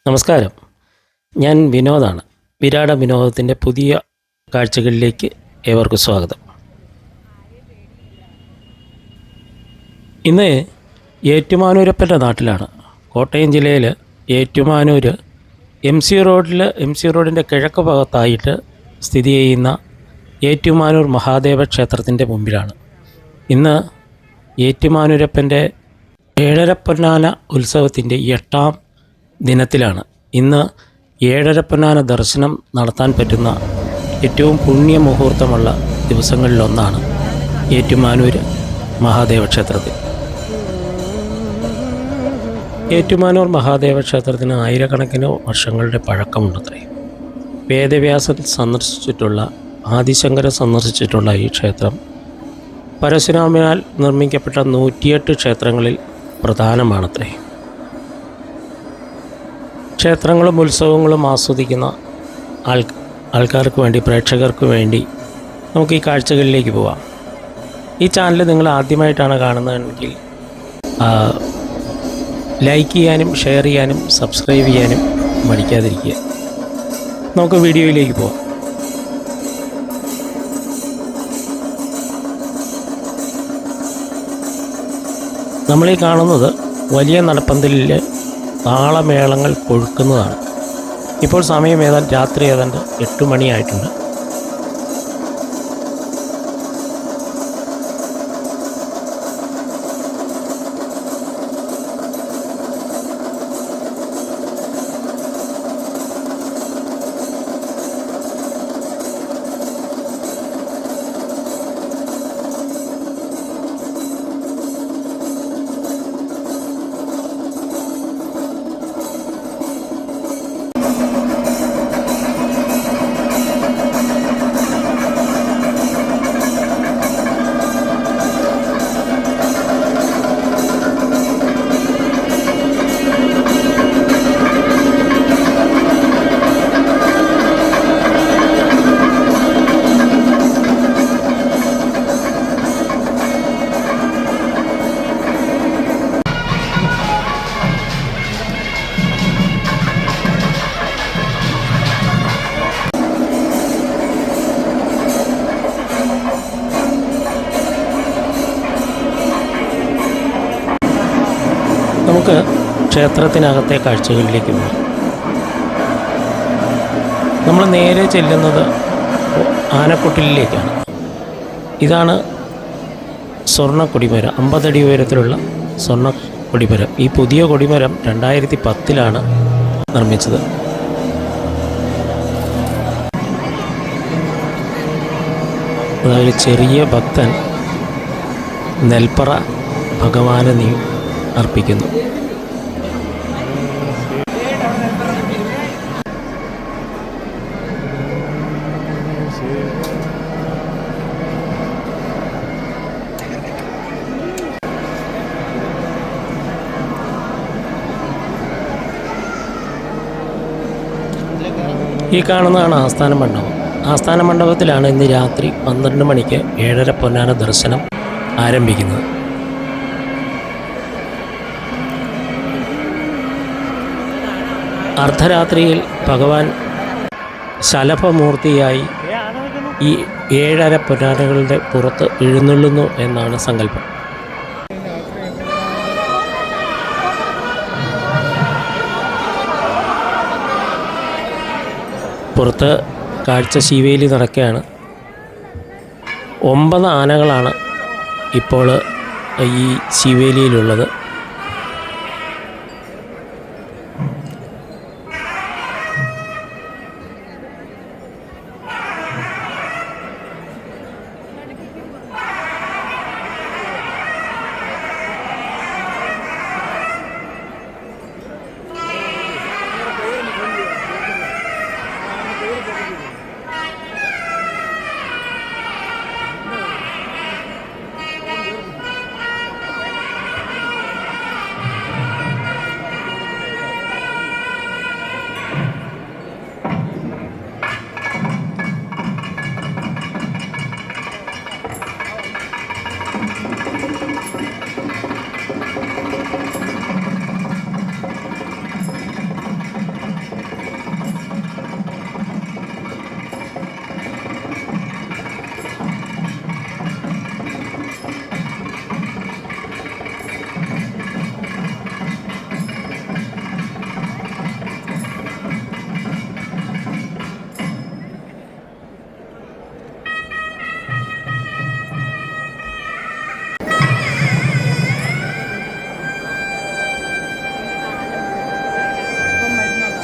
നമസ്കാരം. ഞാൻ വിനോദാണ്. വിരാട വിനോദത്തിൻ്റെ പുതിയ കാഴ്ചകളിലേക്ക് ഏവർക്കും സ്വാഗതം. ഇന്ന് ഏറ്റുമാനൂരപ്പൻ്റെ നാട്ടിലാണ്. കോട്ടയം ജില്ലയിൽ ഏറ്റുമാനൂർ എം സി റോഡിൻ്റെ കിഴക്ക് ഭാഗത്തായിട്ട് സ്ഥിതി ചെയ്യുന്ന ഏറ്റുമാനൂർ മഹാദേവ ക്ഷേത്രത്തിൻ്റെ മുമ്പിലാണ്. ഇന്ന് ഏറ്റുമാനൂരപ്പൻ്റെ ഏഴരപ്പൊന്നാന ഉത്സവത്തിൻ്റെ 8ാം ദിനത്തിലാണ്. ഇന്ന് ഏഴരപ്പൊന്നാന ദർശനം നടത്താൻ പറ്റുന്ന ഏറ്റവും പുണ്യമുഹൂർത്തമുള്ള ദിവസങ്ങളിലൊന്നാണ് ഏറ്റുമാനൂർ മഹാദേവ ക്ഷേത്രത്തിൽ. ഏറ്റുമാനൂർ മഹാദേവ ക്ഷേത്രത്തിന് ആയിരക്കണക്കിന് വർഷങ്ങളുടെ പഴക്കമുണ്ടത്രേ. വേദവ്യാസൻ സന്ദർശിച്ചിട്ടുള്ള, ആദിശങ്കരൻ സന്ദർശിച്ചിട്ടുള്ള ഈ ക്ഷേത്രം പരശുരാമനാൽ നിർമ്മിക്കപ്പെട്ട 108 ക്ഷേത്രങ്ങളിൽ പ്രധാനമാണത്രേ. ക്ഷേത്രങ്ങളും ഉത്സവങ്ങളും ആസ്വദിക്കുന്ന ആൾക്കാർക്ക് വേണ്ടി, പ്രേക്ഷകർക്ക് വേണ്ടി നമുക്ക് ഈ കാഴ്ചകളിലേക്ക് പോവാം. ഈ ചാനൽ നിങ്ങൾ ആദ്യമായിട്ടാണ് കാണുന്നതെങ്കിൽ ലൈക്ക് ചെയ്യാനും ഷെയർ ചെയ്യാനും സബ്സ്ക്രൈബ് ചെയ്യാനും മടിക്കാതിരിക്കുക. നമുക്ക് വീഡിയോയിലേക്ക് പോവാം. നമ്മളീ കാണുന്നത് വലിയ നടപ്പന്തലിൽ താളമേളങ്ങൾ കൊഴുക്കുന്നതാണ്. ഇപ്പോൾ സമയം രാത്രി ഏതാണ്ട് 8 മണിയായിട്ടുണ്ട്. നമുക്ക് ക്ഷേത്രത്തിനകത്തെ കാഴ്ചകളിലേക്ക് പോകാം. നമ്മൾ നേരെ ചെല്ലുന്നത് ആനക്കൊട്ടിലേക്കാണ്. ഇതാണ് സ്വർണ്ണ കൊടിമരം, 50 അടി ഉയരത്തിലുള്ള സ്വർണ്ണ കൊടിമരം. ഈ പുതിയ കൊടിമരം 2010 നിർമ്മിച്ചത്. അതായത് ചെറിയ ഭക്തൻ നെൽപ്പറ ഭഗവാന് അർപ്പിക്കുന്നു. ഈ കാണുന്നതാണ് ആസ്ഥാന മണ്ഡപം. ആസ്ഥാന മണ്ഡപത്തിലാണ് ഇന്ന് രാത്രി 12 മണിക്ക് ഏഴരപ്പൊന്നാന ദർശനം ആരംഭിക്കുന്നത്. അർദ്ധരാത്രിയിൽ ഭഗവാൻ ശലഭമൂർത്തിയായി ഈ 7 പൊന്നാനകളുടെ പുറത്ത് എഴുന്നള്ളുന്നു എന്നാണ് സങ്കല്പം. പുറത്ത് കാഴ്ച ശീവേലി നടക്കുകയാണ്. 9 ആനകളാണ് ഇപ്പോൾ ഈ ശീവേലിയിലുള്ളത്.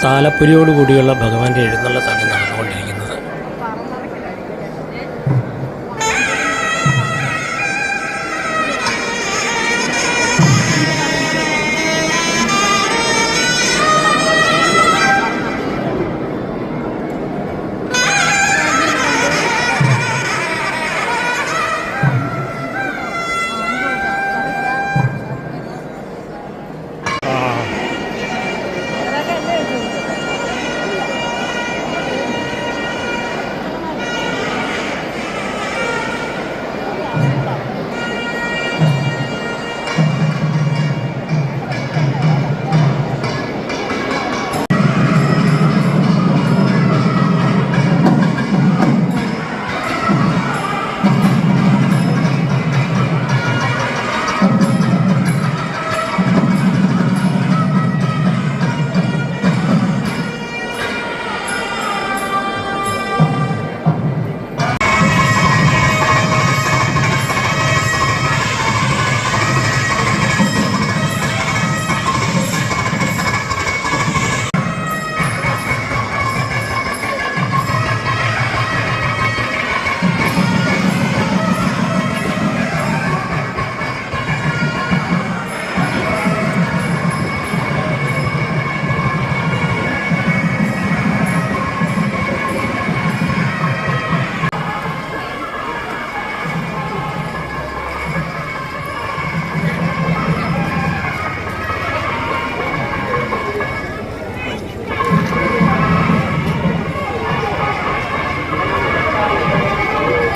താലപ്പൊലിയോടുകൂടിയുള്ള ഭഗവാന്റെ എഴുന്നള്ളത്താണ് നടന്നുകൊണ്ടിരിക്കുന്നത്.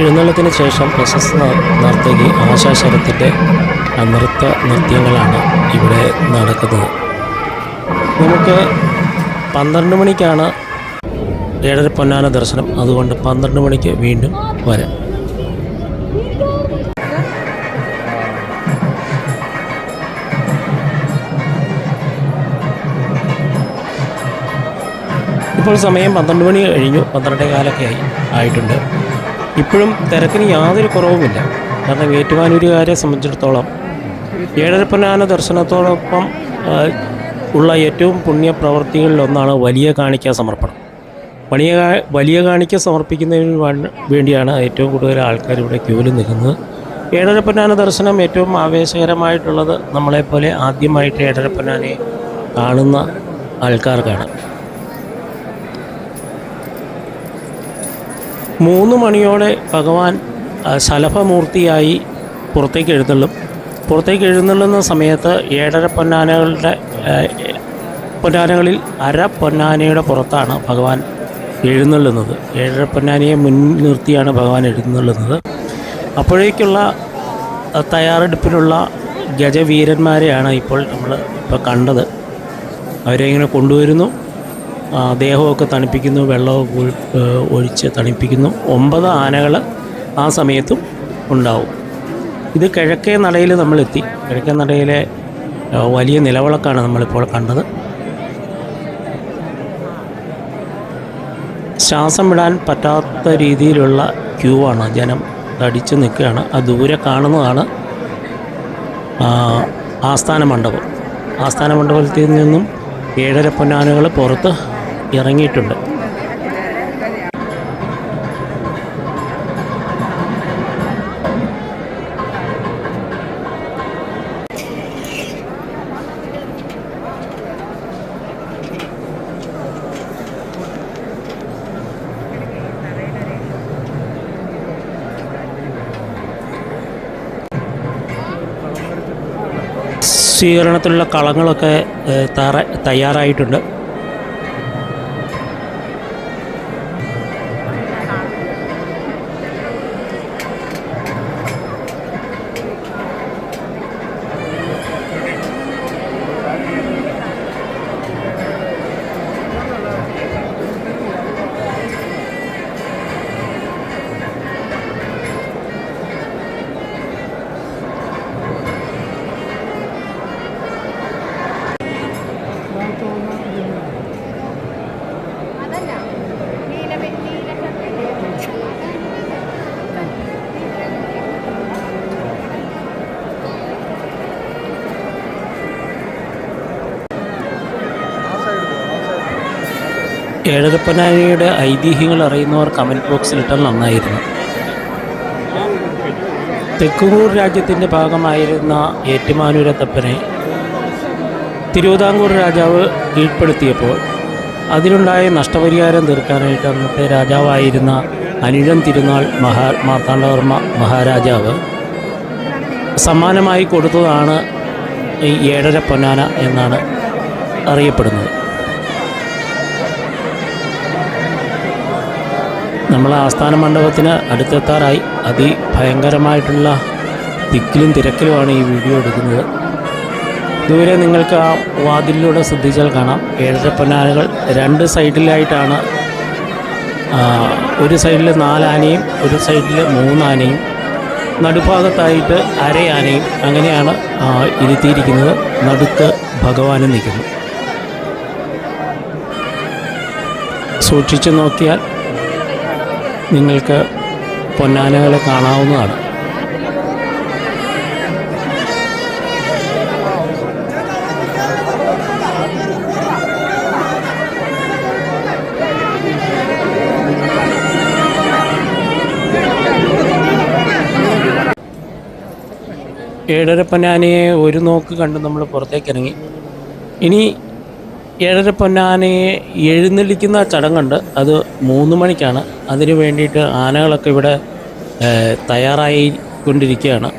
എഴുന്നള്ളത്തിന് ശേഷം പ്രശസ്ത നർത്തകി ആശാ ശരത്തിൻ്റെ നൃത്യങ്ങളാണ് ഇവിടെ നടക്കുന്നത്. നമുക്ക് 12 മണിക്കാണ് 7:30 പൊന്നാന ദർശനം. അതുകൊണ്ട് 12 മണിക്ക് വീണ്ടും വരാം. ഇപ്പോൾ സമയം 12 മണി കഴിഞ്ഞു. 12:15 ആയിട്ടുണ്ട്. ഇപ്പോഴും തിരക്കിന് യാതൊരു കുറവുമില്ല. കാരണം ഏറ്റുമാനൂരുകാരെ സംബന്ധിച്ചിടത്തോളം 7:30 പൊന്നാന ദർശനത്തോടൊപ്പം ഉള്ള ഏറ്റവും പുണ്യപ്രവർത്തികളിലൊന്നാണ് വലിയ കാണിക്ക സമർപ്പണം. വലിയ കാണിക്ക സമർപ്പിക്കുന്നതിന് വേണ്ടിയാണ് ഏറ്റവും കൂടുതൽ ആൾക്കാർ ഇവിടെ ക്യൂവിൽ നിൽക്കുന്നത്. 7:30 പൊന്നാന ദർശനം ഏറ്റവും ആവേശകരമായിട്ടുള്ളത് നമ്മളെപ്പോലെ ആദ്യമായിട്ട് 7:30 പൊന്നാനയെ കാണുന്ന ആൾക്കാർക്കാണ്. 3 മണിയോടെ ഭഗവാൻ ശലഭമൂർത്തിയായി പുറത്തേക്ക് എഴുന്നള്ളുന്ന സമയത്ത് 7:30 പൊന്നാനകളിൽ അര പൊന്നാനയുടെ പുറത്താണ് ഭഗവാൻ എഴുന്നള്ളുന്നത്. 7:30 പൊന്നാനയെ മുൻനിർത്തിയാണ് ഭഗവാൻ എഴുന്നള്ളുന്നത്. അപ്പോഴേക്കുള്ള തയ്യാറെടുപ്പിനുള്ള ഗജവീരന്മാരെയാണ് നമ്മൾ കണ്ടത്. അവരെ ഇങ്ങനെ കൊണ്ടുവരുന്നു. ദേഹമൊക്കെ തണുപ്പിക്കുന്നു, വെള്ളമൊക്കെ ഒഴിച്ച് തണുപ്പിക്കുന്നു. 9 ആനകൾ ആ സമയത്തും ഉണ്ടാവും. ഇത് കിഴക്കേ നടയിൽ നമ്മളെത്തി. കിഴക്കേ നടയിലെ വലിയ നിലവിളക്കാണ് നമ്മളിപ്പോൾ കണ്ടത്. ശ്വാസം വിടാൻ പറ്റാത്ത രീതിയിലുള്ള ക്യൂ ആണ്. ജനം തടിച്ചു നിൽക്കുകയാണ്. ആ ദൂരെ കാണുന്നതാണ് ആസ്ഥാന മണ്ഡപം. ആസ്ഥാന മണ്ഡപത്തിൽ നിന്നും 7:30 പൊന്നാനകൾ പുറത്ത് ഇറങ്ങിയിട്ടുണ്ട്. സ്വീകരണത്തിലുള്ള കളങ്ങളൊക്കെ തയ്യാറായിട്ടുണ്ട്. ഏഴരപ്പൊന്നാനിയുടെ ഐതിഹ്യങ്ങൾ അറിയുന്നവർ കമൻറ്റ് ബോക്സിലിട്ടാൽ നന്നായിരുന്നു. തെക്കുകൂർ രാജ്യത്തിൻ്റെ ഭാഗമായിരുന്ന ഏറ്റുമാനൂരത്തപ്പനെ തിരുവിതാംകൂർ രാജാവ് കീഴ്പ്പെടുത്തിയപ്പോൾ അതിലുണ്ടായ നഷ്ടപരിഹാരം തീർക്കാനായിട്ട് അന്നത്തെ രാജാവായിരുന്ന അനിഴം തിരുനാൾ മാർത്താണ്ഡവർമ്മ മഹാരാജാവ് സമ്മാനമായി കൊടുത്തതാണ് ഈ ഏഴര പൊന്നാന എന്നാണ് അറിയപ്പെടുന്നത്. നമ്മൾ ആസ്ഥാന മണ്ഡപത്തിന് അടുത്തെത്താറായി. അതിഭയങ്കരമായിട്ടുള്ള തിക്കിലും തിരക്കിലുമാണ് ഈ വീഡിയോ എടുക്കുന്നത്. ദൂരെ നിങ്ങൾക്ക് ആ വാതിലിലൂടെ ശ്രദ്ധിച്ചാൽ കാണാം ഏഴര പൊന്നാനകൾ രണ്ട് സൈഡിലായിട്ടാണ്. ഒരു സൈഡിൽ 4 ആനയും ഒരു സൈഡിൽ 3 ആനയും നടുഭാഗത്തായിട്ട് അരയാനയും അങ്ങനെയാണ് ഇരുത്തിയിരിക്കുന്നത്. നടുക്ക് ഭഗവാനും നിൽക്കുന്നു. സൂക്ഷിച്ചു നോക്കിയാൽ നിങ്ങൾക്ക് പൊന്നാനകളെ കാണാവുന്നതാണ്. ഏഴര പൊന്നാനയെ ഒരു നോക്ക് കണ്ട് നമ്മൾ പുറത്തേക്കിറങ്ങി. ഇനി ഏഴര പൊന്നാനയെ എഴുന്നള്ളിക്കുന്ന ചടങ്ങുണ്ട്. അത് 3 മണിക്കാണ്. അതിനു വേണ്ടിയിട്ട് ആനകളൊക്കെ ഇവിടെ തയ്യാറായി കൊണ്ടിരിക്കുകയാണ്.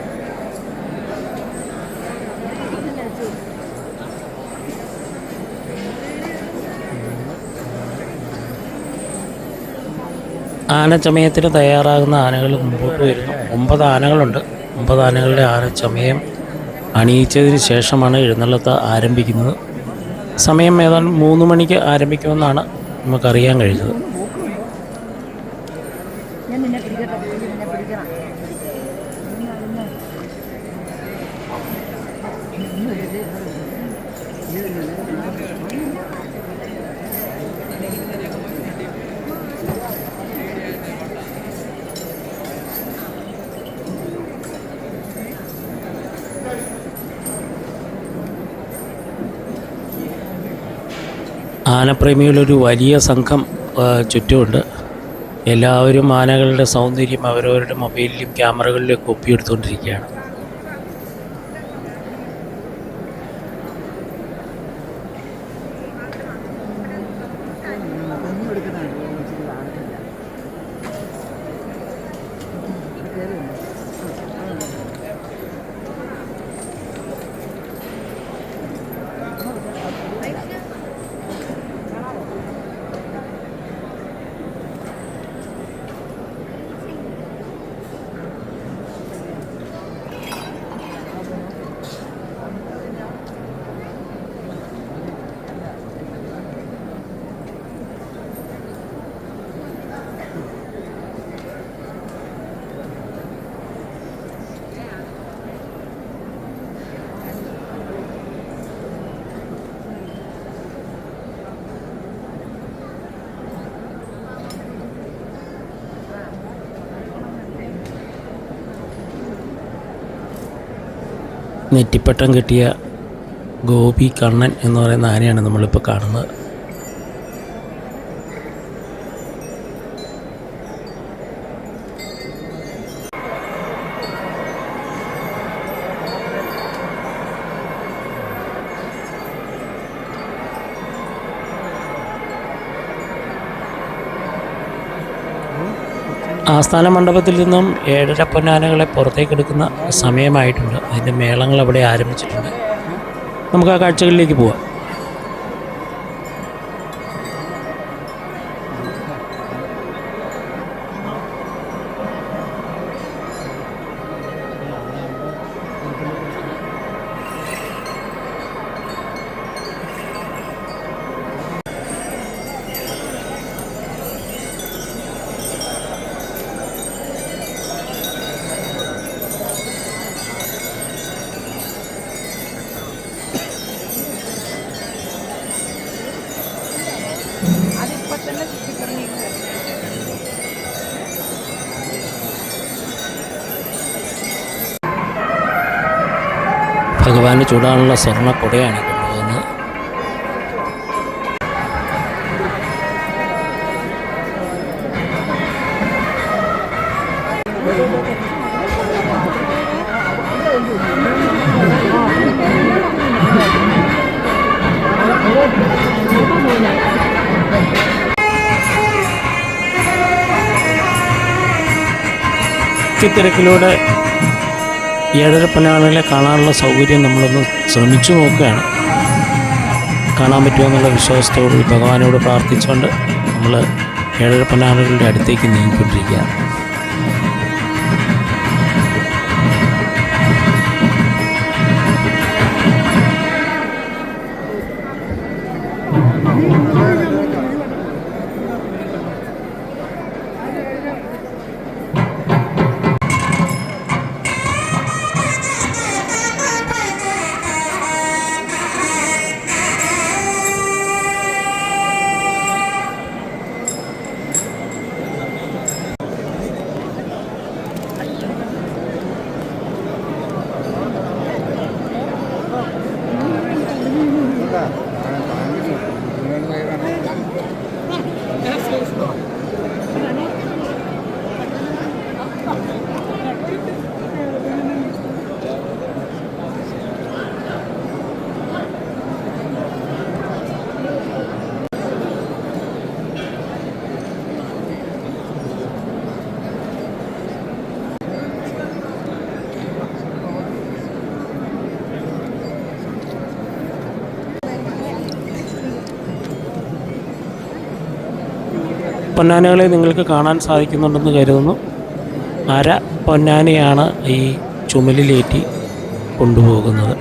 ആനച്ചമയത്തിന് തയ്യാറാകുന്ന ആനകൾ മുമ്പോട്ട് വരുന്നു. 9 ആനകളുണ്ട്. 9 ആനകളുടെ ആനച്ചമയം അണിയിച്ചതിന് ശേഷമാണ് എഴുന്നള്ളത്ത് ആരംഭിക്കുന്നത്. സമയം ഏതാണ്ട് 3 മണിക്ക് ആരംഭിക്കുമെന്നാണ് നമുക്കറിയാൻ കഴിഞ്ഞത്. ആനപ്രേമികളൊരു വലിയ സംഘം ചുറ്റുമുണ്ട്. എല്ലാവരും ആനകളുടെ സൗന്ദര്യം അവരവരുടെ മൊബൈലിലും ക്യാമറകളിലും ഒപ്പിയെടുത്തുകൊണ്ടിരിക്കുകയാണ്. നെറ്റിപ്പട്ടം കിട്ടിയ ഗോപി കണ്ണൻ എന്ന് പറയുന്ന ആനയാണ് നമ്മളിപ്പോൾ കാണുന്നത്. ആസ്ഥാന മണ്ഡപത്തിൽ നിന്നും ഏഴര പൊന്നാനകളെ പുറത്തേക്കെടുക്കുന്ന സമയമായിട്ടുണ്ട്. അതിൻ്റെ മേളങ്ങൾ അവിടെ ആരംഭിച്ചിട്ടുണ്ട്. നമുക്ക് ആ കാഴ്ചകളിലേക്ക് പോവാം. ഭഗവാന് ചൂടാനുള്ള സ്വർണ്ണ കുടയാണ് കൊണ്ടുപോകുന്നത്. തിക്കിത്തിരക്കിലൂടെ ഏഴര പൊന്നാനകളെ കാണാനുള്ള സൗകര്യം നമ്മളൊന്ന് ശ്രമിച്ചു നോക്കുകയാണ്. കാണാൻ പറ്റുമെന്നുള്ള വിശ്വാസത്തോട് ഭഗവാനോട് പ്രാർത്ഥിച്ചുകൊണ്ട് നമ്മൾ ഏഴര പൊന്നാനകളുടെ അടുത്തേക്ക് നീങ്ങിക്കൊണ്ടിരിക്കുകയാണ്. പൊന്നാനകളെ നിങ്ങൾക്ക് കാണാൻ സാധിക്കുന്നുണ്ടെന്ന് കരുതുന്നു. അര പൊന്നാനയാണ് ഈ ചുമലിലേറ്റി കൊണ്ടുപോകുന്നത്.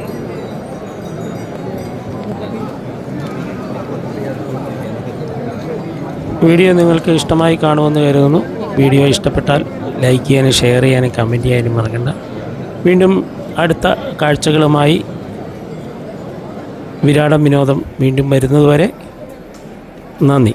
വീഡിയോ നിങ്ങൾക്ക് ഇഷ്ടമായി കാണുമെന്ന് കരുതുന്നു. വീഡിയോ ഇഷ്ടപ്പെട്ടാൽ ലൈക്ക് ചെയ്യാനും ഷെയർ ചെയ്യാനും കമൻറ്റ് ചെയ്യാനും മറക്കണ്ട. വീണ്ടും അടുത്ത കാഴ്ചകളുമായി വിരാടം വിനോദം വീണ്ടും വരുന്നതുവരെ നന്ദി.